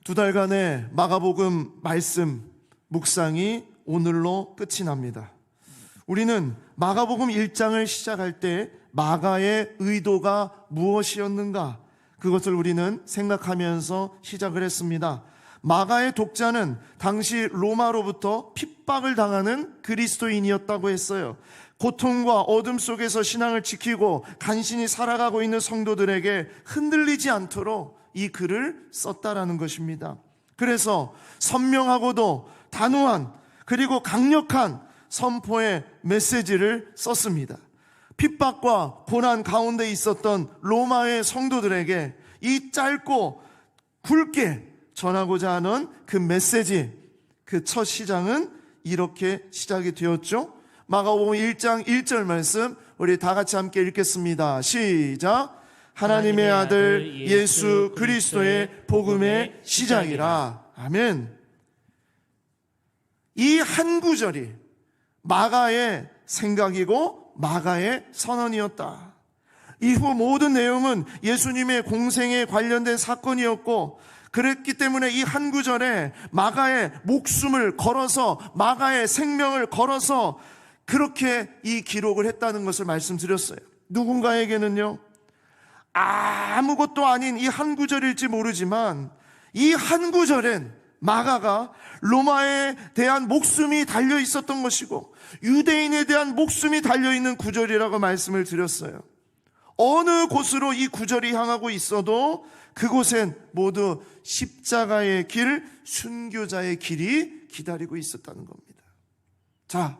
2달간의 마가복음 말씀 묵상이 오늘로 끝이 납니다. 우리는 마가복음 1장을 시작할 때 마가의 의도가 무엇이었는가, 그것을 우리는 생각하면서 시작을 했습니다. 마가의 독자는 당시 로마로부터 핍박을 당하는 그리스도인이었다고 했어요. 고통과 어둠 속에서 신앙을 지키고 간신히 살아가고 있는 성도들에게 흔들리지 않도록 이 글을 썼다라는 것입니다. 그래서 선명하고도 단호한 그리고 강력한 선포의 메시지를 썼습니다. 핍박과 고난 가운데 있었던 로마의 성도들에게 이 짧고 굵게 전하고자 하는 그 메시지, 그 첫 시장은 이렇게 시작이 되었죠. 마가복음 1장 1절 말씀 우리 다 같이 함께 읽겠습니다. 시작. 하나님의 아들 예수 그리스도의 복음의 시작이라. 아멘. 이 한 구절이 마가의 생각이고 마가의 선언이었다. 이후 모든 내용은 예수님의 공생에 관련된 사건이었고, 그랬기 때문에 이 한 구절에 마가의 목숨을 걸어서, 마가의 생명을 걸어서 그렇게 이 기록을 했다는 것을 말씀드렸어요. 누군가에게는요, 아무것도 아닌 이 한 구절일지 모르지만 이 한 구절엔 마가가 로마에 대한 목숨이 달려 있었던 것이고 유대인에 대한 목숨이 달려있는 구절이라고 말씀을 드렸어요. 어느 곳으로 이 구절이 향하고 있어도 그곳엔 모두 십자가의 길, 순교자의 길이 기다리고 있었다는 겁니다. 자,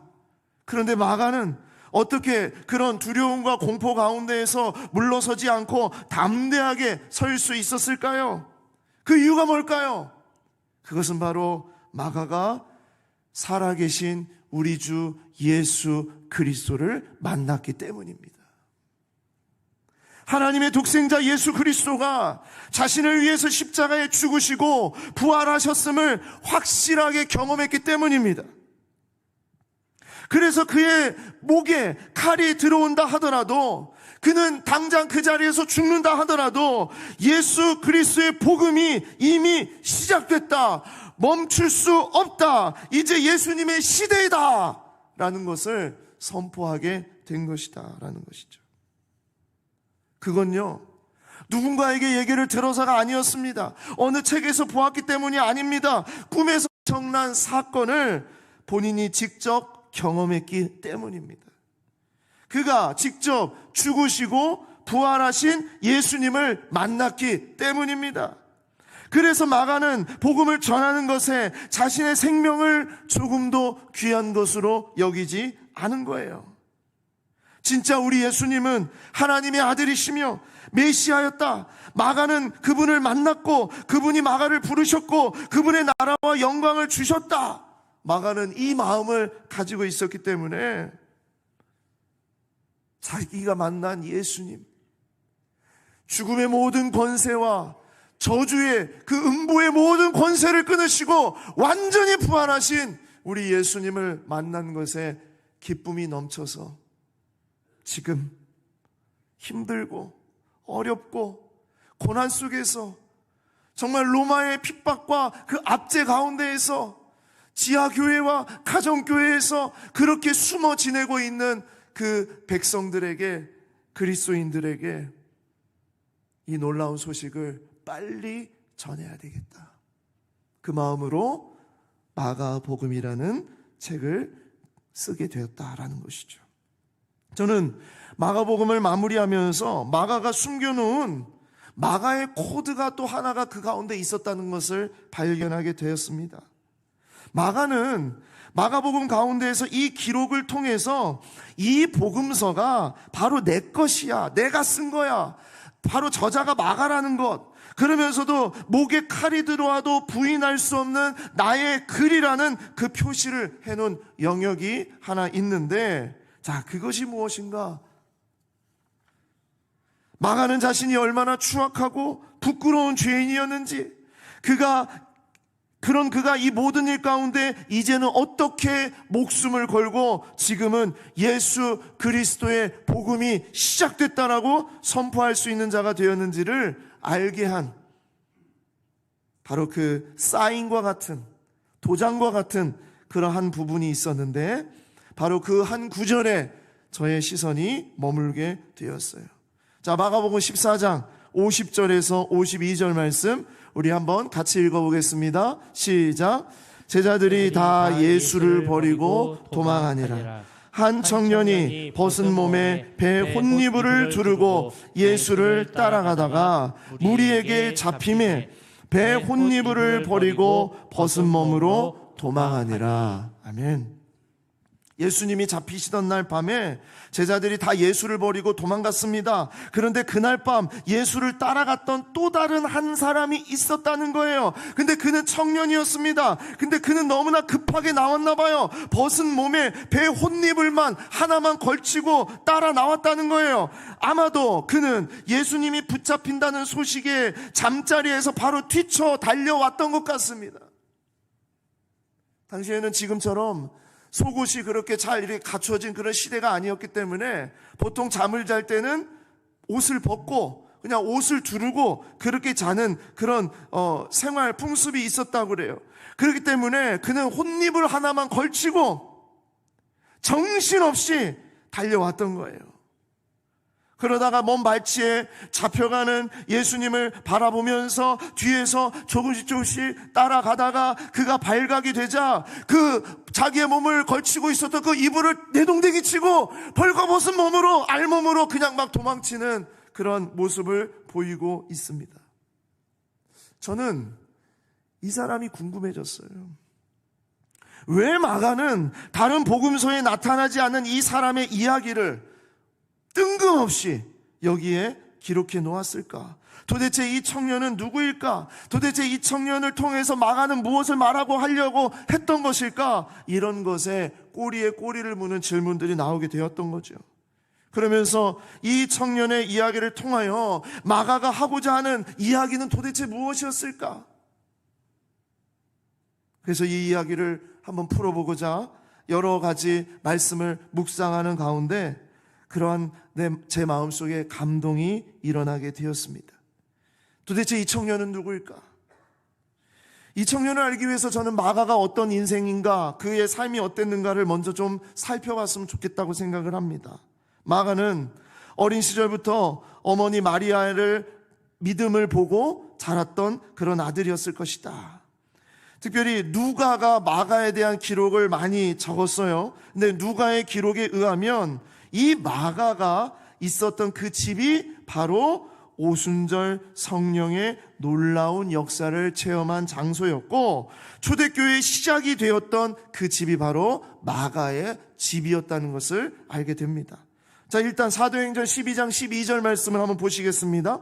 그런데 마가는 어떻게 그런 두려움과 공포 가운데에서 물러서지 않고 담대하게 설 수 있었을까요? 그 이유가 뭘까요? 그것은 바로 마가가 살아계신 우리 주 예수 그리스도를 만났기 때문입니다. 하나님의 독생자 예수 그리스도가 자신을 위해서 십자가에 죽으시고 부활하셨음을 확실하게 경험했기 때문입니다. 그래서 그의 목에 칼이 들어온다 하더라도, 그는 당장 그 자리에서 죽는다 하더라도 예수 그리스도의 복음이 이미 시작됐다, 멈출 수 없다, 이제 예수님의 시대이다 라는 것을 선포하게 된 것이다 라는 것이죠. 그건요, 누군가에게 얘기를 들어서가 아니었습니다. 어느 책에서 보았기 때문이 아닙니다. 꿈에서 정난 사건을 본인이 직접 경험했기 때문입니다. 그가 직접 죽으시고 부활하신 예수님을 만났기 때문입니다. 그래서 마가는 복음을 전하는 것에 자신의 생명을 조금도 귀한 것으로 여기지 않은 거예요. 진짜 우리 예수님은 하나님의 아들이시며 메시아였다. 마가는 그분을 만났고 그분이 마가를 부르셨고 그분의 나라와 영광을 주셨다. 마가는 이 마음을 가지고 있었기 때문에 자기가 만난 예수님, 죽음의 모든 권세와 저주의 그 음보의 모든 권세를 끊으시고 완전히 부활하신 우리 예수님을 만난 것에 기쁨이 넘쳐서 지금 힘들고 어렵고 고난 속에서, 정말 로마의 핍박과 그 압제 가운데에서 지하교회와 가정교회에서 그렇게 숨어 지내고 있는 그 백성들에게, 그리스도인들에게 이 놀라운 소식을 빨리 전해야 되겠다. 그 마음으로 마가복음이라는 책을 쓰게 되었다라는 것이죠. 저는 마가복음을 마무리하면서 마가가 숨겨놓은 마가의 코드가 또 하나가 그 가운데 있었다는 것을 발견하게 되었습니다. 마가는 마가복음 가운데에서 이 기록을 통해서 이 복음서가 바로 내 것이야, 내가 쓴 거야, 바로 저자가 마가라는 것, 그러면서도 목에 칼이 들어와도 부인할 수 없는 나의 글이라는 그 표시를 해놓은 영역이 하나 있는데, 자, 그것이 무엇인가? 마가는 자신이 얼마나 추악하고 부끄러운 죄인이었는지, 그가 이 모든 일 가운데 이제는 어떻게 목숨을 걸고 지금은 예수 그리스도의 복음이 시작됐다라고 선포할 수 있는 자가 되었는지를 알게 한 바로 그 사인과 같은, 도장과 같은 그러한 부분이 있었는데 바로 그 한 구절에 저의 시선이 머물게 되었어요. 자, 마가복음 14장 50절에서 52절 말씀 우리 한번 같이 읽어보겠습니다. 시작. 제자들이 다 예수를 버리고 도망하니라. 한 청년이 벗은 몸에 배 혼니부를 두르고 예수를 따라가다가 무리에게 잡힘에 배 혼니부를 버리고 벗은 몸으로 도망하니라. 아멘. 예수님이 잡히시던 날 밤에 제자들이 다 예수를 버리고 도망갔습니다. 그런데 그날 밤 예수를 따라갔던 또 다른 한 사람이 있었다는 거예요. 근데 그는 청년이었습니다. 근데 그는 너무나 급하게 나왔나 봐요. 벗은 몸에 배 혼니불만 하나만 걸치고 따라 나왔다는 거예요. 아마도 그는 예수님이 붙잡힌다는 소식에 잠자리에서 바로 뛰쳐 달려왔던 것 같습니다. 당시에는 지금처럼 속옷이 그렇게 잘 이렇게 갖춰진 그런 시대가 아니었기 때문에 보통 잠을 잘 때는 옷을 벗고 그냥 옷을 두르고 그렇게 자는 그런 생활 풍습이 있었다고 그래요. 그렇기 때문에 그는 혼니불 하나만 걸치고 정신없이 달려왔던 거예요. 그러다가 먼 발치에 잡혀가는 예수님을 바라보면서 뒤에서 조금씩 따라가다가 그가 발각이 되자 그 자기의 몸을 걸치고 있었던 그 이불을 내동댕이 치고 벌거벗은 몸으로 알몸으로 그냥 막 도망치는 그런 모습을 보이고 있습니다. 저는 이 사람이 궁금해졌어요. 왜 마가는 다른 복음서에 나타나지 않은 이 사람의 이야기를 뜬금없이 여기에 기록해 놓았을까? 도대체 이 청년은 누구일까? 도대체 이 청년을 통해서 마가는 무엇을 말하고 하려고 했던 것일까? 이런 것에 꼬리에 꼬리를 무는 질문들이 나오게 되었던 거죠. 그러면서 이 청년의 이야기를 통하여 마가가 하고자 하는 이야기는 도대체 무엇이었을까? 그래서 이 이야기를 한번 풀어보고자 여러 가지 말씀을 묵상하는 가운데 그러한 제 마음속에 감동이 일어나게 되었습니다. 도대체 이 청년은 누구일까? 이 청년을 알기 위해서 저는 마가가 어떤 인생인가, 그의 삶이 어땠는가를 먼저 좀 살펴봤으면 좋겠다고 생각을 합니다. 마가는 어린 시절부터 어머니 마리아를 믿음을 보고 자랐던 그런 아들이었을 것이다. 특별히 누가가 마가에 대한 기록을 많이 적었어요. 근데 누가의 기록에 의하면 이 마가가 있었던 그 집이 바로 오순절 성령의 놀라운 역사를 체험한 장소였고 초대교회의 시작이 되었던 그 집이 바로 마가의 집이었다는 것을 알게 됩니다. 자, 일단 사도행전 12장 12절 말씀을 한번 보시겠습니다.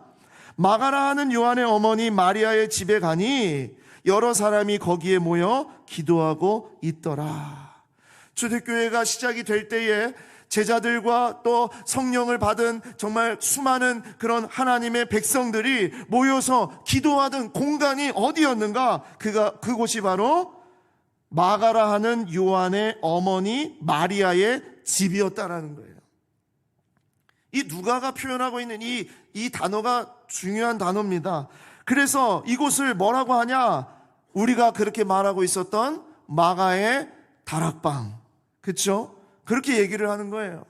마가라 하는 요한의 어머니 마리아의 집에 가니 여러 사람이 거기에 모여 기도하고 있더라. 초대교회가 시작이 될 때에 제자들과 또 성령을 받은 정말 수많은 그런 하나님의 백성들이 모여서 기도하던 공간이 어디였는가? 그곳이 바로 마가라 하는 요한의 어머니 마리아의 집이었다라는 거예요. 이 누가가 표현하고 있는 이 단어가 중요한 단어입니다. 그래서 이곳을 뭐라고 하냐? 우리가 그렇게 말하고 있었던 마가의 다락방. 그렇죠? 그렇게 얘기를 하는 거예요.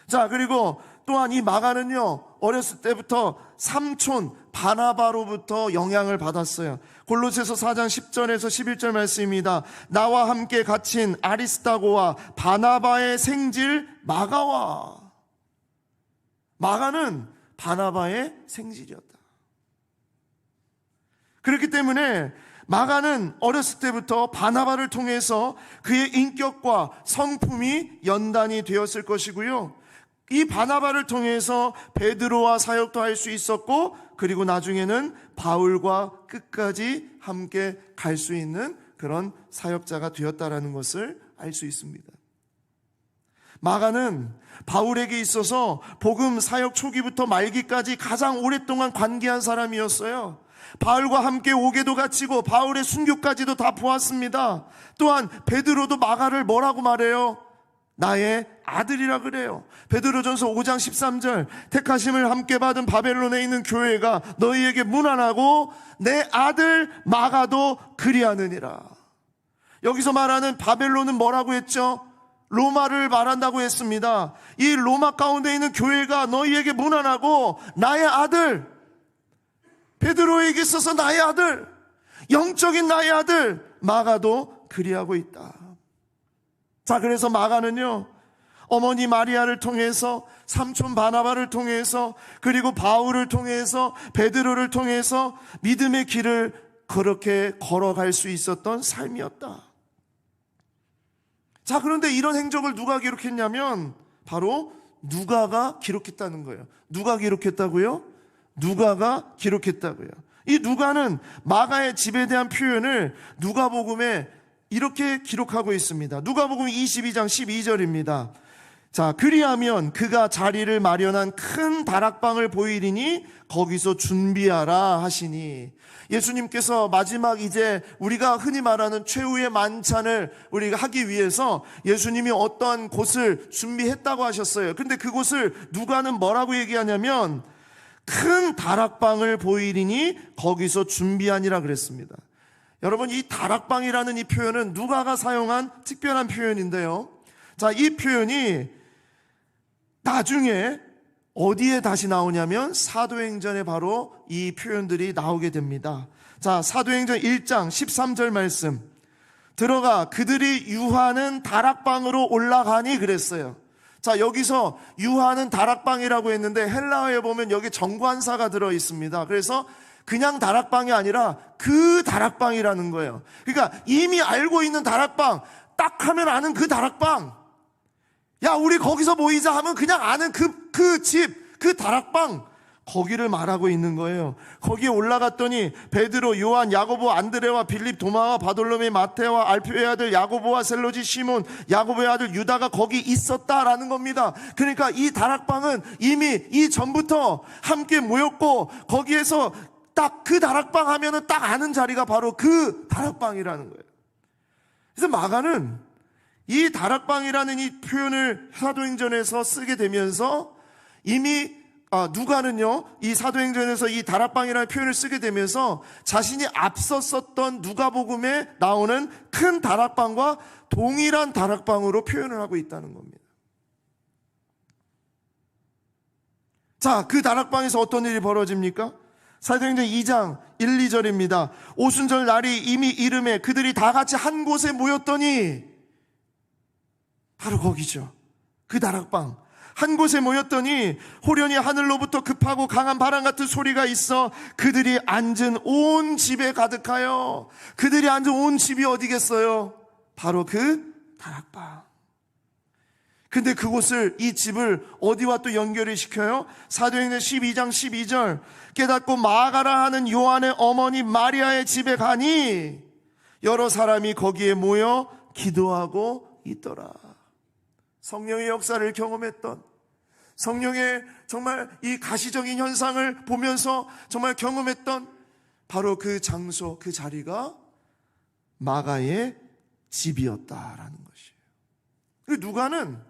자, 그리고 또한 이 마가는요, 어렸을 때부터 삼촌 바나바로부터 영향을 받았어요. 골로새서 4장 10절에서 11절 말씀입니다. 나와 함께 갇힌 아리스타고와 바나바의 생질 마가와. 마가는 바나바의 생질이었다. 그렇기 때문에 마가는 어렸을 때부터 바나바를 통해서 그의 인격과 성품이 연단이 되었을 것이고요. 이 바나바를 통해서 베드로와 사역도 할 수 있었고 그리고 나중에는 바울과 끝까지 함께 갈 수 있는 그런 사역자가 되었다라는 것을 알 수 있습니다. 마가는 바울에게 있어서 복음 사역 초기부터 말기까지 가장 오랫동안 관계한 사람이었어요. 바울과 함께 옥에도 갇히고 바울의 순교까지도 다 보았습니다. 또한 베드로도 마가를 뭐라고 말해요? 나의 아들이라 그래요. 베드로전서 5장 13절, 택하심을 함께 받은 바벨론에 있는 교회가 너희에게 문안하고 내 아들 마가도 그리하느니라. 여기서 말하는 바벨론은 뭐라고 했죠? 로마를 말한다고 했습니다. 이 로마 가운데 있는 교회가 너희에게 문안하고 나의 아들, 베드로에게 있어서 나의 아들, 영적인 나의 아들 마가도 그리하고 있다. 자, 그래서 마가는요, 어머니 마리아를 통해서, 삼촌 바나바를 통해서, 그리고 바울을 통해서, 베드로를 통해서 믿음의 길을 그렇게 걸어갈 수 있었던 삶이었다. 자, 그런데 이런 행적을 누가 기록했냐면 바로 누가가 기록했다는 거예요. 누가 기록했다고요? 누가가 기록했다고요. 이 누가는 마가의 집에 대한 표현을 누가복음에 이렇게 기록하고 있습니다. 누가복음 22장 12절입니다. 자, 그리하면 그가 자리를 마련한 큰 다락방을 보이리니 거기서 준비하라 하시니, 예수님께서 마지막 이제 우리가 흔히 말하는 최후의 만찬을 우리가 하기 위해서 예수님이 어떠한 곳을 준비했다고 하셨어요. 근데 그곳을 누가는 뭐라고 얘기하냐면 큰 다락방을 보이리니 거기서 준비하니라 그랬습니다. 여러분, 이 다락방이라는 이 표현은 누가가 사용한 특별한 표현인데요. 자, 이 표현이 나중에 어디에 다시 나오냐면 사도행전에 바로 이 표현들이 나오게 됩니다. 자, 사도행전 1장 13절 말씀, 들어가 그들이 유하는 다락방으로 올라가니 그랬어요. 자, 여기서 유하는 다락방이라고 했는데 헬라어에 보면 여기 정관사가 들어 있습니다. 그래서 그냥 다락방이 아니라 그 다락방이라는 거예요. 그러니까 이미 알고 있는 다락방, 딱 하면 아는 그 다락방, 야 우리 거기서 모이자 하면 그냥 아는 그 집, 그 다락방, 거기를 말하고 있는 거예요. 거기에 올라갔더니 베드로, 요한, 야고보, 안드레와 빌립, 도마와 바돌로메, 마테와 알피오의 아들 야고보와 셀로지 시몬, 야고보의 아들 유다가 거기 있었다라는 겁니다. 그러니까 이 다락방은 이미 이전부터 함께 모였고, 거기에서 딱 그 다락방 하면은 딱 아는 자리가 바로 그 다락방이라는 거예요. 그래서 마가는 이 다락방이라는 이 표현을 사도행전에서 쓰게 되면서 이미 누가는요, 이 사도행전에서 이 다락방이라는 표현을 쓰게 되면서 자신이 앞서 썼던 누가복음에 나오는 큰 다락방과 동일한 다락방으로 표현을 하고 있다는 겁니다. 자, 그 다락방에서 어떤 일이 벌어집니까? 사도행전 2장 1, 2절입니다. 오순절 날이 이미 이름에 그들이 다 같이 한 곳에 모였더니, 바로 거기죠. 그 다락방. 한 곳에 모였더니 호련히 하늘로부터 급하고 강한 바람 같은 소리가 있어 그들이 앉은 온 집에 가득하여. 그들이 앉은 온 집이 어디겠어요? 바로 그 다락방. 근데 그곳을, 이 집을 어디와 또 연결을 시켜요? 사도행전 12장 12절, 깨닫고 마가라 하는 요한의 어머니 마리아의 집에 가니 여러 사람이 거기에 모여 기도하고 있더라. 성령의 역사를 경험했던, 성령의 정말 이 가시적인 현상을 보면서 정말 경험했던 바로 그 장소, 그 자리가 마가의 집이었다라는 것이에요. 누가는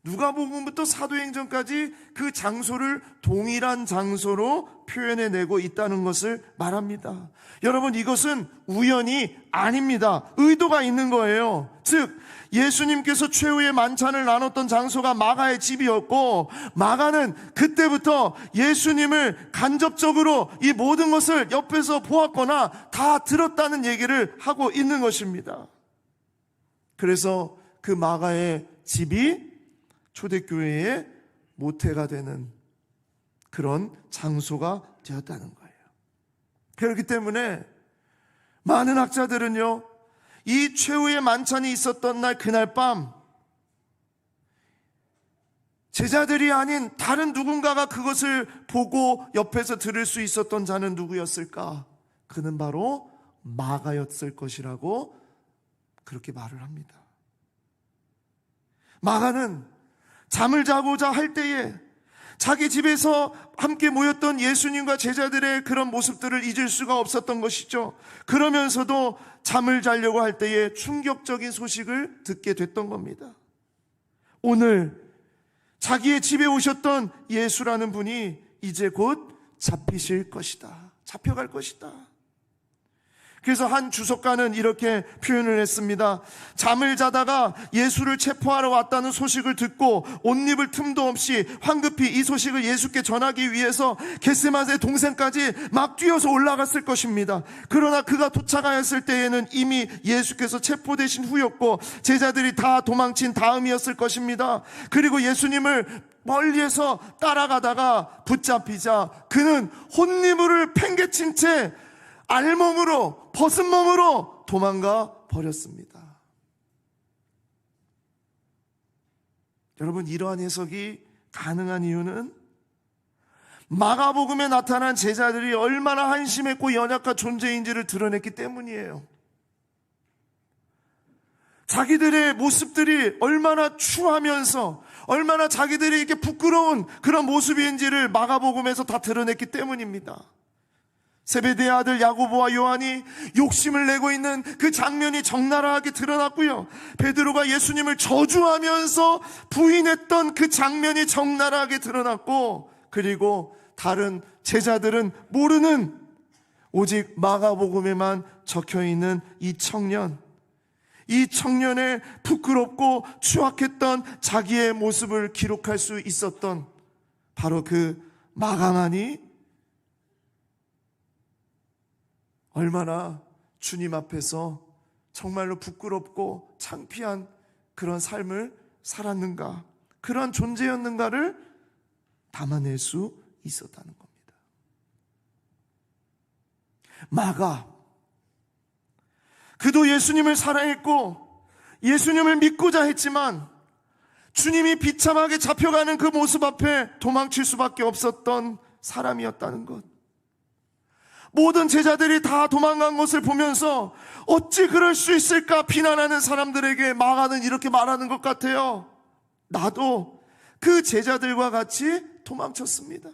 누가복음부터 사도행전까지 그 장소를 동일한 장소로 표현해내고 있다는 것을 말합니다. 여러분, 이것은 우연이 아닙니다. 의도가 있는 거예요. 즉 예수님께서 최후의 만찬을 나눴던 장소가 마가의 집이었고, 마가는 그때부터 예수님을 간접적으로 이 모든 것을 옆에서 보았거나 다 들었다는 얘기를 하고 있는 것입니다. 그래서 그 마가의 집이 초대교회의 모태가 되는 그런 장소가 되었다는 거예요. 그렇기 때문에 많은 학자들은요, 이 최후의 만찬이 있었던 날, 그날 밤 제자들이 아닌 다른 누군가가 그것을 보고 옆에서 들을 수 있었던 자는 누구였을까? 그는 바로 마가였을 것이라고 그렇게 말을 합니다. 마가는 잠을 자고자 할 때에 자기 집에서 함께 모였던 예수님과 제자들의 그런 모습들을 잊을 수가 없었던 것이죠. 그러면서도 잠을 자려고 할 때에 충격적인 소식을 듣게 됐던 겁니다. 오늘 자기의 집에 오셨던 예수라는 분이 이제 곧 잡히실 것이다. 잡혀갈 것이다. 그래서 한 주석가는 이렇게 표현을 했습니다. 잠을 자다가 예수를 체포하러 왔다는 소식을 듣고 옷입을 틈도 없이 황급히 이 소식을 예수께 전하기 위해서 겟세마네 동산까지 막 뛰어서 올라갔을 것입니다. 그러나 그가 도착하였을 때에는 이미 예수께서 체포되신 후였고 제자들이 다 도망친 다음이었을 것입니다. 그리고 예수님을 멀리에서 따라가다가 붙잡히자 그는 혼니물을 팽개친 채 알몸으로, 벗은 몸으로 도망가 버렸습니다. 여러분, 이러한 해석이 가능한 이유는 마가복음에 나타난 제자들이 얼마나 한심했고 연약한 존재인지를 드러냈기 때문이에요. 자기들의 모습들이 얼마나 추하면서 얼마나 자기들이 이렇게 부끄러운 그런 모습인지를 마가복음에서 다 드러냈기 때문입니다. 세베대의 아들 야고보와 요한이 욕심을 내고 있는 그 장면이 적나라하게 드러났고요. 베드로가 예수님을 저주하면서 부인했던 그 장면이 적나라하게 드러났고, 그리고 다른 제자들은 모르는, 오직 마가복음에만 적혀있는 이 청년의 부끄럽고 추악했던 자기의 모습을 기록할 수 있었던 바로 그 마가만이 얼마나 주님 앞에서 정말로 부끄럽고 창피한 그런 삶을 살았는가, 그러한 존재였는가를 담아낼 수 있었다는 겁니다. 마가, 그도 예수님을 사랑했고 예수님을 믿고자 했지만 주님이 비참하게 잡혀가는 그 모습 앞에 도망칠 수밖에 없었던 사람이었다는 것. 모든 제자들이 다 도망간 것을 보면서 어찌 그럴 수 있을까 비난하는 사람들에게 마가는 이렇게 말하는 것 같아요. 나도 그 제자들과 같이 도망쳤습니다.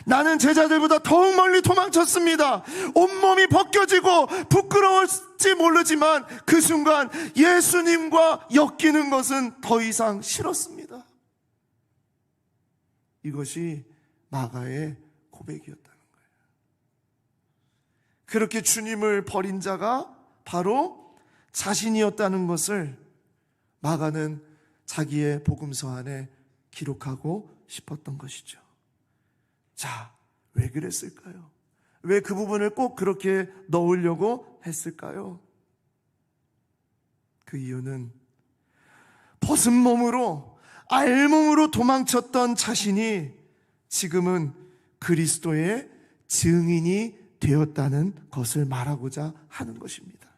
나는 제자들보다 더욱 멀리 도망쳤습니다. 온몸이 벗겨지고 부끄러울지 모르지만 그 순간 예수님과 엮이는 것은 더 이상 싫었습니다. 이것이 마가의 고백이었다. 그렇게 주님을 버린 자가 바로 자신이었다는 것을 마가는 자기의 복음서 안에 기록하고 싶었던 것이죠. 자, 왜 그랬을까요? 왜 그 부분을 꼭 그렇게 넣으려고 했을까요? 그 이유는 벗은 몸으로, 알몸으로 도망쳤던 자신이 지금은 그리스도의 증인이 되었다는 것을 말하고자 하는 것입니다.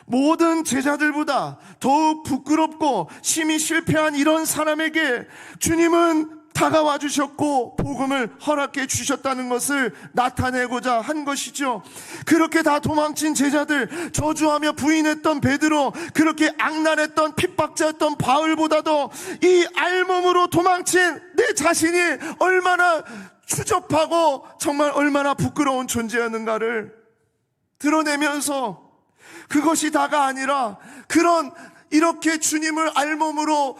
모든 제자들보다 더욱 부끄럽고 심히 실패한 이런 사람에게 주님은 다가와 주셨고 복음을 허락해 주셨다는 것을 나타내고자 한 것이죠. 그렇게 다 도망친 제자들, 저주하며 부인했던 베드로, 그렇게 악랄했던 핍박자였던 바울보다도 이 알몸으로 도망친 내 자신이 얼마나 추접하고 정말 얼마나 부끄러운 존재였는가를 드러내면서, 그것이 다가 아니라 이렇게 주님을 알몸으로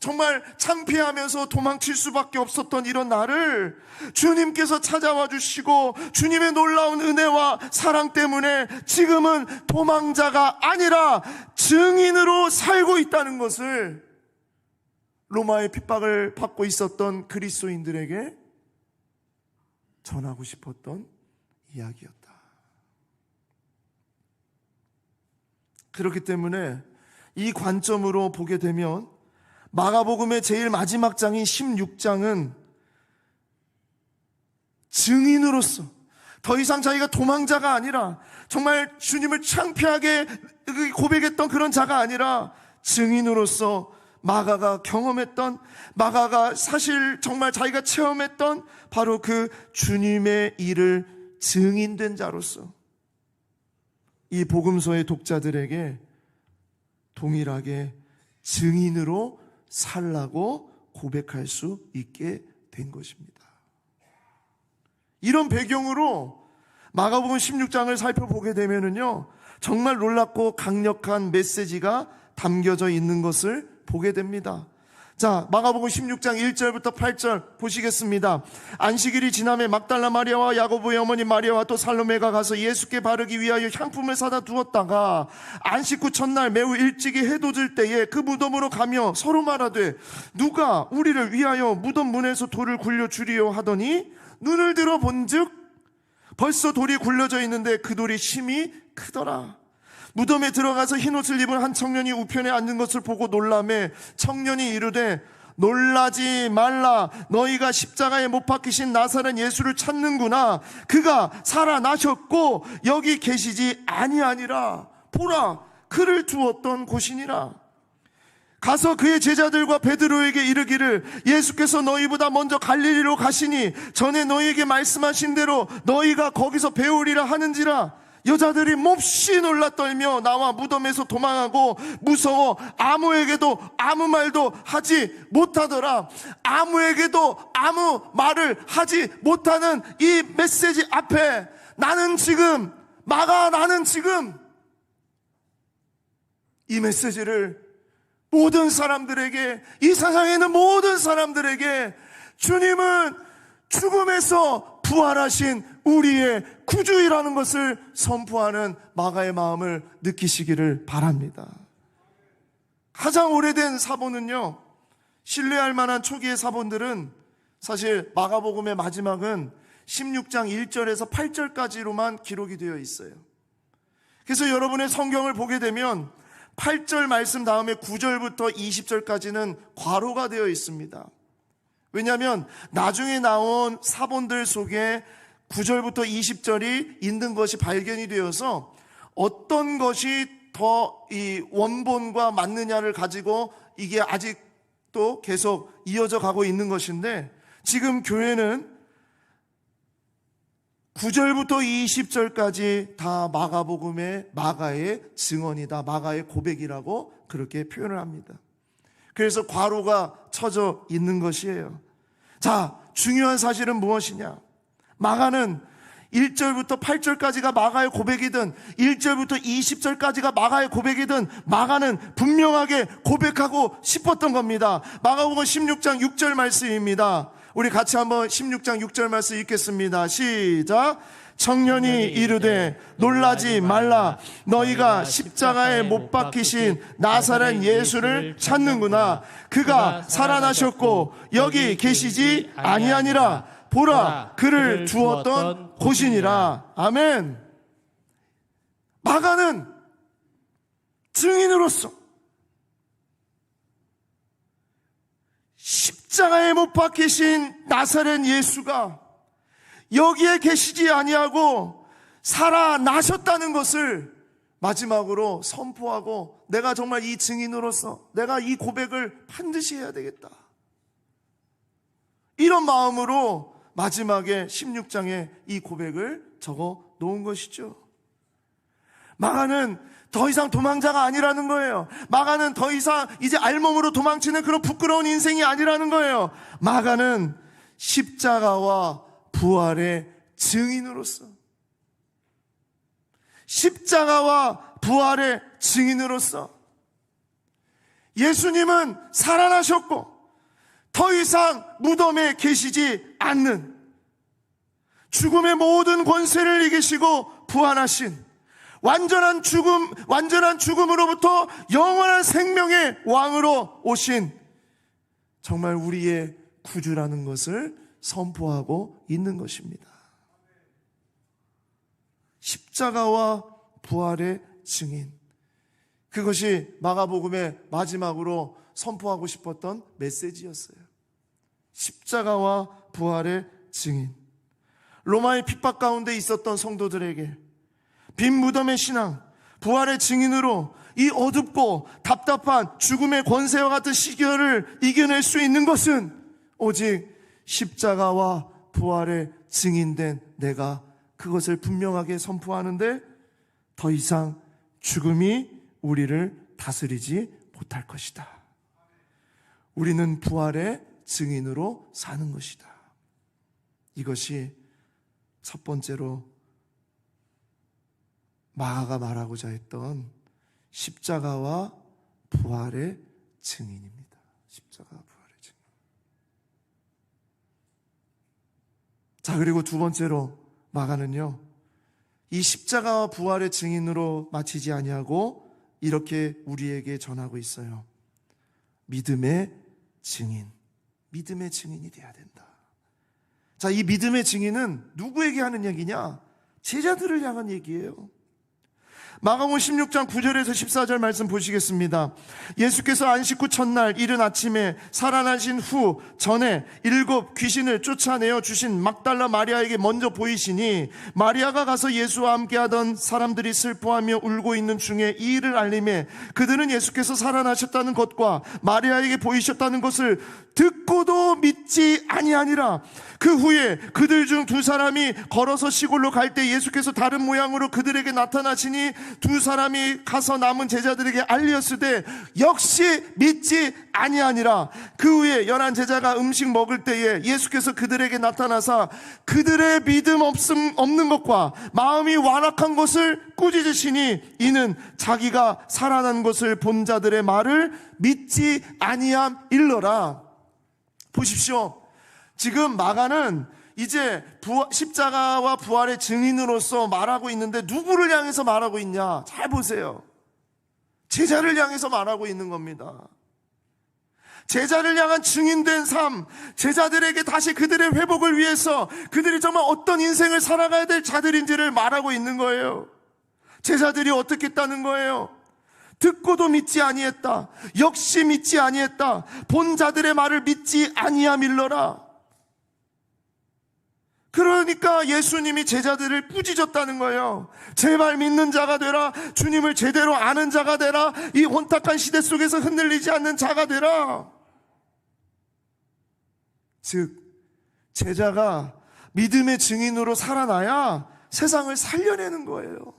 정말 창피하면서 도망칠 수밖에 없었던 이런 나를 주님께서 찾아와 주시고 주님의 놀라운 은혜와 사랑 때문에 지금은 도망자가 아니라 증인으로 살고 있다는 것을 로마의 핍박을 받고 있었던 그리스도인들에게 전하고 싶었던 이야기였다. 그렇기 때문에 이 관점으로 보게 되면 마가복음의 제일 마지막 장인 16장은 증인으로서 더 이상 자기가 도망자가 아니라 정말 주님을 창피하게 고백했던 그런 자가 아니라 증인으로서 마가가 경험했던, 마가가 사실 정말 자기가 체험했던 바로 그 주님의 일을 증인된 자로서 이 복음서의 독자들에게 동일하게 증인으로 살라고 고백할 수 있게 된 것입니다. 이런 배경으로 마가복음 16장을 살펴보게 되면은요, 정말 놀랍고 강력한 메시지가 담겨져 있는 것을 보게 됩니다. 자, 마가복음 16장 1절부터 8절 보시겠습니다. 안식일이 지남에 막달라 마리아와 야고보의 어머니 마리아와 또 살로메가 가서 예수께 바르기 위하여 향품을 사다 두었다가 안식 후 첫날 매우 일찍이 해도 질 때에 그 무덤으로 가며 서로 말하되 누가 우리를 위하여 무덤 문에서 돌을 굴려 주리요 하더니 눈을 들어 본즉 벌써 돌이 굴려져 있는데 그 돌이 심히 크더라. 무덤에 들어가서 흰옷을 입은 한 청년이 우편에 앉은 것을 보고 놀라매 청년이 이르되 놀라지 말라. 너희가 십자가에 못 박히신 나사렛 예수를 찾는구나. 그가 살아나셨고 여기 계시지 아니하니라. 보라, 그를 두었던 곳이니라. 가서 그의 제자들과 베드로에게 이르기를 예수께서 너희보다 먼저 갈릴리로 가시니 전에 너희에게 말씀하신 대로 너희가 거기서 배우리라 하는지라. 여자들이 몹시 놀라 떨며 나와 무덤에서 도망하고 무서워 아무에게도 아무 말도 하지 못하더라. 아무에게도 아무 말을 하지 못하는 이 메시지 앞에 나는 지금 이 메시지를 모든 사람들에게, 이 세상에 있는 모든 사람들에게 주님은 죽음에서 부활하신 우리의 구주이라는 것을 선포하는 마가의 마음을 느끼시기를 바랍니다. 가장 오래된 사본은요, 신뢰할 만한 초기의 사본들은 사실 마가복음의 마지막은 16장 1절에서 8절까지로만 기록이 되어 있어요. 그래서 여러분의 성경을 보게 되면 8절 말씀 다음에 9절부터 20절까지는 괄호가 되어 있습니다. 왜냐하면 나중에 나온 사본들 속에 9절부터 20절이 있는 것이 발견이 되어서 어떤 것이 더 이 원본과 맞느냐를 가지고 이게 아직도 계속 이어져 가고 있는 것인데, 지금 교회는 9절부터 20절까지 다 마가복음의 마가의 증언이다, 마가의 고백이라고 그렇게 표현을 합니다. 그래서 괄호가 쳐져 있는 것이에요. 자, 중요한 사실은 무엇이냐? 마가는 1절부터 8절까지가 마가의 고백이든 1절부터 20절까지가 마가의 고백이든 마가는 분명하게 고백하고 싶었던 겁니다. 마가복음 16장 6절 말씀입니다. 우리 같이 한번 16장 6절 말씀 읽겠습니다. 시작. 청년이 이르되 놀라지 말라. 너희가 십자가에 못 박히신 나사렛 예수를 찾는구나. 그가 살아나셨고 여기 계시지 아니하니라. 보라, 그를 두었던 곳이니라. 아멘. 마가는 증인으로서 십자가에 못 박히신 나사렛 예수가 여기에 계시지 아니하고 살아나셨다는 것을 마지막으로 선포하고, 내가 정말 이 증인으로서 내가 이 고백을 반드시 해야 되겠다, 이런 마음으로 마지막에 16장에 이 고백을 적어 놓은 것이죠. 마가는 더 이상 도망자가 아니라는 거예요. 마가는 더 이상 이제 알몸으로 도망치는 그런 부끄러운 인생이 아니라는 거예요. 마가는 십자가와 부활의 증인으로서, 십자가와 부활의 증인으로서 예수님은 살아나셨고 더 이상 무덤에 계시지 않는, 죽음의 모든 권세를 이기시고 부활하신 완전한 죽음으로부터 영원한 생명의 왕으로 오신 정말 우리의 구주라는 것을 선포하고 있는 것입니다. 십자가와 부활의 증인, 그것이 마가복음의 마지막으로 선포하고 싶었던 메시지였어요. 십자가와 부활의 증인. 로마의 핍박 가운데 있었던 성도들에게 빈 무덤의 신앙, 부활의 증인으로 이 어둡고 답답한 죽음의 권세와 같은 시기를 이겨낼 수 있는 것은 오직 십자가와 부활의 증인된 내가 그것을 분명하게 선포하는데 더 이상 죽음이 우리를 다스리지 못할 것이다. 우리는 부활의 증인으로 사는 것이다. 이것이 첫 번째로 마가가 말하고자 했던 십자가와 부활의 증인입니다. 십자가와 부활의 증인. 자, 그리고 두 번째로 마가는요, 이 십자가와 부활의 증인으로 마치지 아니하고 이렇게 우리에게 전하고 있어요. 믿음의 증인. 믿음의 증인이 돼야 된다. 자, 이 믿음의 증인은 누구에게 하는 얘기냐? 제자들을 향한 얘기예요. 마가복음 16장 9절에서 14절 말씀 보시겠습니다. 예수께서 안식 후 첫날 이른 아침에 살아나신 후 전에 7 귀신을 쫓아내어 주신 막달라 마리아에게 먼저 보이시니, 마리아가 가서 예수와 함께 하던 사람들이 슬퍼하며 울고 있는 중에 이 일을 알림해 그들은 예수께서 살아나셨다는 것과 마리아에게 보이셨다는 것을 듣고도 믿지 아니하니라. 그 후에 그들 중 2 사람이 걸어서 시골로 갈 때 예수께서 다른 모양으로 그들에게 나타나시니 2 사람이 가서 남은 제자들에게 알렸으되 역시 믿지 아니하니라. 그 후에 11 제자가 음식 먹을 때에 예수께서 그들에게 나타나사 그들의 믿음 없는 것과 마음이 완악한 것을 꾸짖으시니, 이는 자기가 살아난 것을 본 자들의 말을 믿지 아니함일러라. 보십시오. 지금 마가는 이제 십자가와 부활의 증인으로서 말하고 있는데 누구를 향해서 말하고 있냐? 잘 보세요. 제자를 향해서 말하고 있는 겁니다. 제자를 향한 증인된 삶, 제자들에게 다시 그들의 회복을 위해서 그들이 정말 어떤 인생을 살아가야 될 자들인지를 말하고 있는 거예요. 제자들이 어떻게 했다는 거예요? 듣고도 믿지 아니했다. 역시 믿지 아니했다. 본 자들의 말을 믿지 아니함일러라. 그러니까 예수님이 제자들을 꾸짖었다는 거예요. 제발 믿는 자가 되라. 주님을 제대로 아는 자가 되라. 이 혼탁한 시대 속에서 흔들리지 않는 자가 되라. 즉, 제자가 믿음의 증인으로 살아나야 세상을 살려내는 거예요.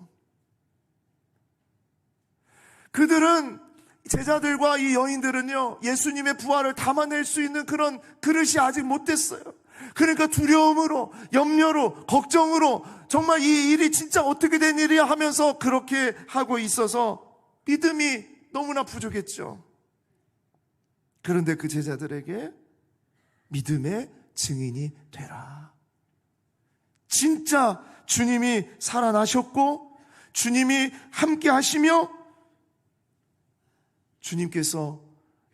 그들은, 제자들과 이 여인들은요, 예수님의 부활을 담아낼 수 있는 그런 그릇이 아직 못 됐어요. 그러니까 두려움으로, 염려로, 걱정으로 정말 이 일이 진짜 어떻게 된 일이야 하면서 그렇게 하고 있어서 믿음이 너무나 부족했죠. 그런데 그 제자들에게 믿음의 증인이 되라. 진짜 주님이 살아나셨고 주님이 함께 하시며 주님께서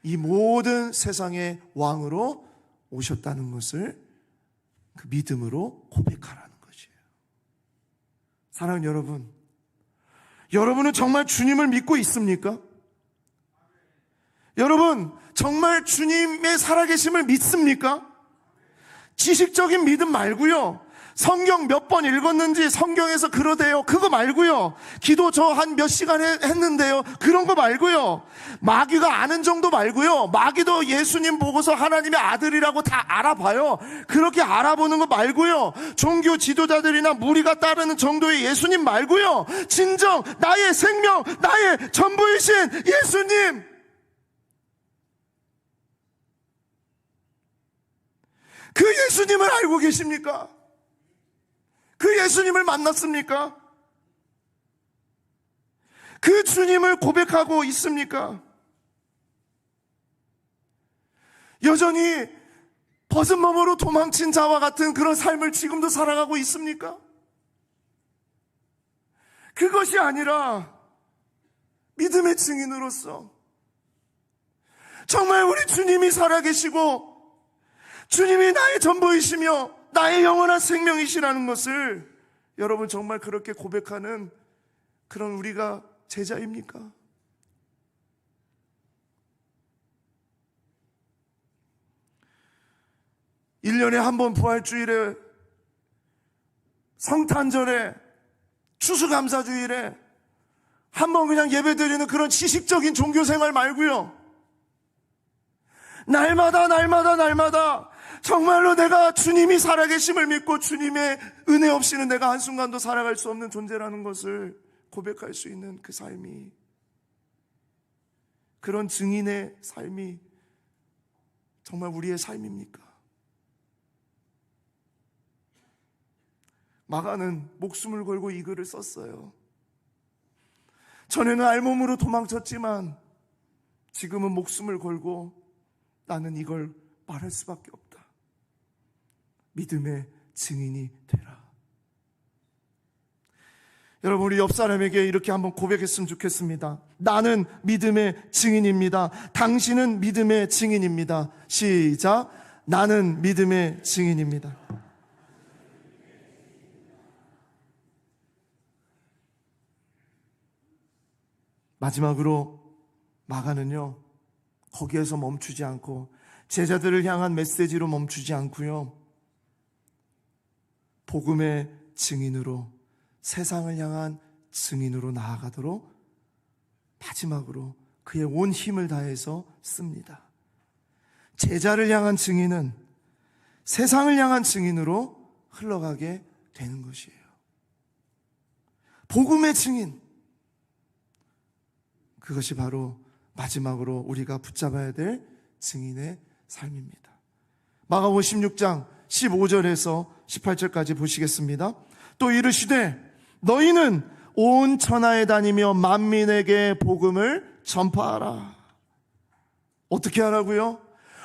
이 모든 세상의 왕으로 오셨다는 것을 그 믿음으로 고백하라는 것이에요. 사랑하는 여러분, 여러분은 정말 주님을 믿고 있습니까? 여러분, 정말 주님의 살아계심을 믿습니까? 지식적인 믿음 말고요, 성경 몇 번 읽었는지 성경에서 그러대요, 그거 말고요, 기도 저 한 몇 시간 했는데요, 그런 거 말고요, 마귀가 아는 정도 말고요, 마귀도 예수님 보고서 하나님의 아들이라고 다 알아봐요. 그렇게 알아보는 거 말고요, 종교 지도자들이나 무리가 따르는 정도의 예수님 말고요, 진정 나의 생명, 나의 전부이신 예수님, 그 예수님을 알고 계십니까? 그 예수님을 만났습니까? 그 주님을 고백하고 있습니까? 여전히 벗은 몸으로 도망친 자와 같은 그런 삶을 지금도 살아가고 있습니까? 그것이 아니라 믿음의 증인으로서 정말 우리 주님이 살아계시고 주님이 나의 전부이시며 나의 영원한 생명이시라는 것을 여러분 정말 그렇게 고백하는 그런 우리가 제자입니까? (1년에) 한 번 부활주일에, 성탄절에, 추수감사주일에 한 번 그냥 예배드리는 그런 지식적인 종교생활 말고요, 날마다 정말로 내가 주님이 살아계심을 믿고 주님의 은혜 없이는 내가 한순간도 살아갈 수 없는 존재라는 것을 고백할 수 있는 그 삶이, 그런 증인의 삶이 정말 우리의 삶입니까? 마가는 목숨을 걸고 이 글을 썼어요. 전에는 알몸으로 도망쳤지만 지금은 목숨을 걸고 나는 이걸 말할 수밖에 없다. 믿음의 증인이 되라. 여러분, 우리 옆 사람에게 이렇게 한번 고백했으면 좋겠습니다. 나는 믿음의 증인입니다. 당신은 믿음의 증인입니다. 시작. 나는 믿음의 증인입니다. 마지막으로 마가는요, 거기에서 멈추지 않고 제자들을 향한 메시지로 멈추지 않고요, 복음의 증인으로, 세상을 향한 증인으로 나아가도록 마지막으로 그의 온 힘을 다해서 씁니다. 제자를 향한 증인은 세상을 향한 증인으로 흘러가게 되는 것이에요. 복음의 증인, 그것이 바로 마지막으로 우리가 붙잡아야 될 증인의 삶입니다. 마가복음 16장 15절에서 18절까지 보시겠습니다. 또 이르시되 너희는 온 천하에 다니며 만민에게 복음을 전파하라. 어떻게 하라고요?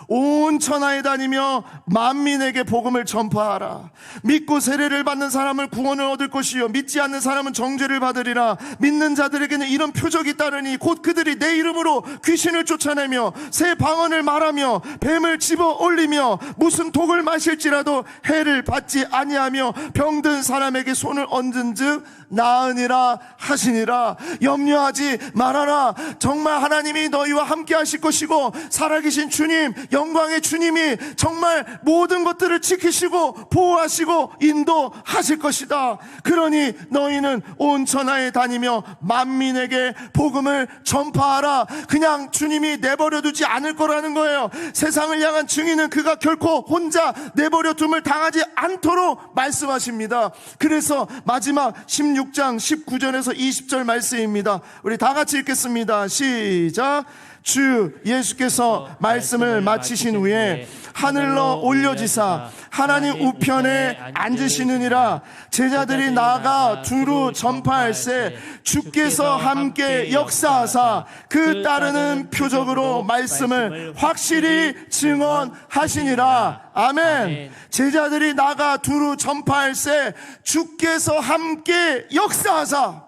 온 천하에 다니며 만민에게 복음을 전파하라. 믿고 세례를 받는 사람은 구원을 얻을 것이요 믿지 않는 사람은 정죄를 받으리라. 믿는 자들에게는 이런 표적이 따르니 곧 그들이 내 이름으로 귀신을 쫓아내며 새 방언을 말하며 뱀을 집어 올리며 무슨 독을 마실지라도 해를 받지 아니하며 병든 사람에게 손을 얹은즉 나으니라 하시니라. 염려하지 말아라. 정말 하나님이 너희와 함께 하실 것이고 살아계신 주님, 영광의 주님이 정말 모든 것들을 지키시고 보호하시고 인도하실 것이다. 그러니 너희는 온 천하에 다니며 만민에게 복음을 전파하라. 그냥 주님이 내버려 두지 않을 거라는 거예요. 세상을 향한 증인은 그가 결코 혼자 내버려 둠을 당하지 않도록 말씀하십니다. 그래서 마지막 16장 19절에서 20절 말씀입니다. 우리 다 같이 읽겠습니다. 시작. 주 예수께서 말씀을 마치신 후에 하늘로 올려지사 하나님 우편에 앉으시느니라. 제자들이 나아가 두루 전파할세 주께서 함께 역사하사 그 따르는 표적으로 말씀을 확실히 증언하시니라. 아멘. 제자들이 나가 두루 전파할세 주께서 함께 역사하사,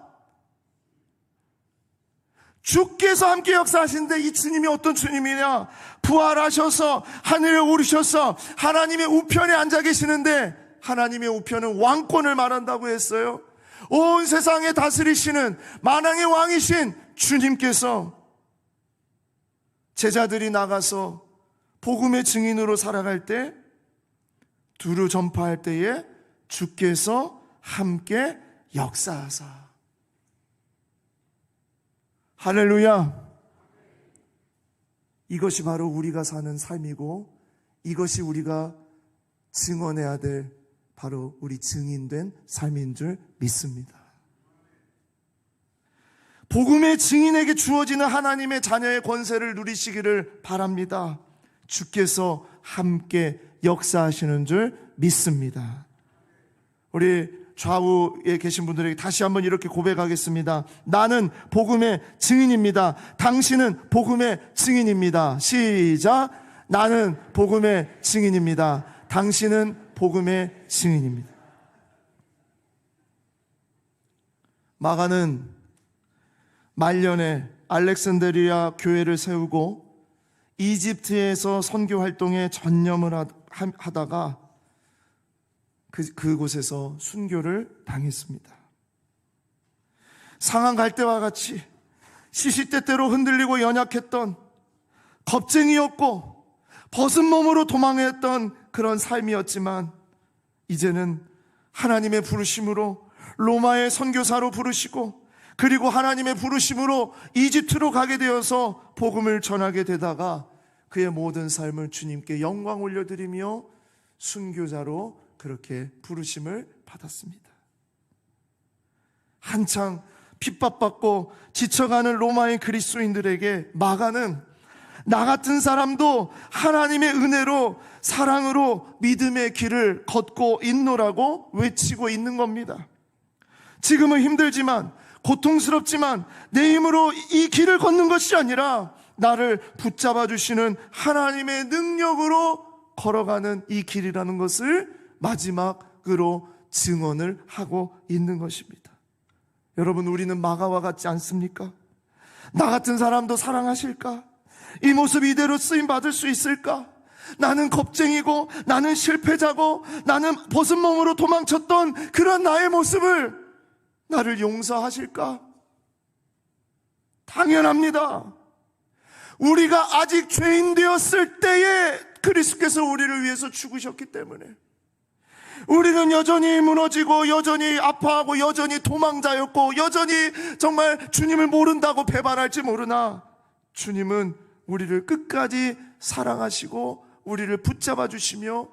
주께서 함께 역사하시는데 이 주님이 어떤 주님이냐? 부활하셔서 하늘에 오르셔서 하나님의 우편에 앉아 계시는데, 하나님의 우편은 왕권을 말한다고 했어요. 온 세상에 다스리시는 만왕의 왕이신 주님께서 제자들이 나가서 복음의 증인으로 살아갈 때, 두루 전파할 때에 주께서 함께 역사하사. 할렐루야. 이것이 바로 우리가 사는 삶이고 이것이 우리가 증언해야 될 바로 우리 증인된 삶인 줄 믿습니다. 복음의 증인에게 주어지는 하나님의 자녀의 권세를 누리시기를 바랍니다. 주께서 함께 역사하시는 줄 믿습니다. 우리 좌우에 계신 분들에게 다시 한번 이렇게 고백하겠습니다. 나는 복음의 증인입니다. 당신은 복음의 증인입니다. 시작. 나는 복음의 증인입니다. 당신은 복음의 증인입니다. 마가는 말년에 알렉산드리아 교회를 세우고 이집트에서 선교 활동에 전념을 하다가 그곳에서 순교를 당했습니다. 상한 갈대와 같이 시시때때로 흔들리고 연약했던, 겁쟁이였고 벗은 몸으로 도망했던 그런 삶이었지만, 이제는 하나님의 부르심으로 로마의 선교사로 부르시고, 그리고 하나님의 부르심으로 이집트로 가게 되어서 복음을 전하게 되다가 그의 모든 삶을 주님께 영광 올려드리며 순교자로 그렇게 부르심을 받았습니다. 한창 핍박받고 지쳐가는 로마의 그리스도인들에게 마가는 나 같은 사람도 하나님의 은혜로, 사랑으로 믿음의 길을 걷고 있노라고 외치고 있는 겁니다. 지금은 힘들지만, 고통스럽지만 내 힘으로 이 길을 걷는 것이 아니라 나를 붙잡아 주시는 하나님의 능력으로 걸어가는 이 길이라는 것을 마지막으로 증언을 하고 있는 것입니다. 여러분, 우리는 마가와 같지 않습니까? 나 같은 사람도 사랑하실까? 이 모습 이대로 쓰임 받을 수 있을까? 나는 겁쟁이고, 나는 실패자고, 나는 벗은 몸으로 도망쳤던 그런 나의 모습을 나를 용서하실까? 당연합니다. 우리가 아직 죄인 되었을 때에 그리스도께서 우리를 위해서 죽으셨기 때문에 우리는 여전히 무너지고, 여전히 아파하고, 여전히 도망자였고, 여전히 정말 주님을 모른다고 배반할지 모르나 주님은 우리를 끝까지 사랑하시고 우리를 붙잡아 주시며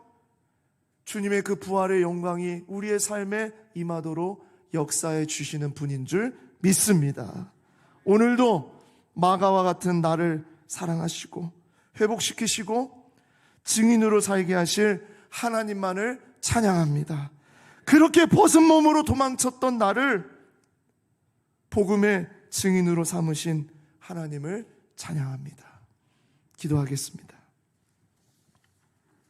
주님의 그 부활의 영광이 우리의 삶에 임하도록 역사해 주시는 분인 줄 믿습니다. 오늘도 마가와 같은 나를 사랑하시고 회복시키시고 증인으로 살게 하실 하나님만을 찬양합니다. 그렇게 벗은 몸으로 도망쳤던 나를 복음의 증인으로 삼으신 하나님을 찬양합니다. 기도하겠습니다.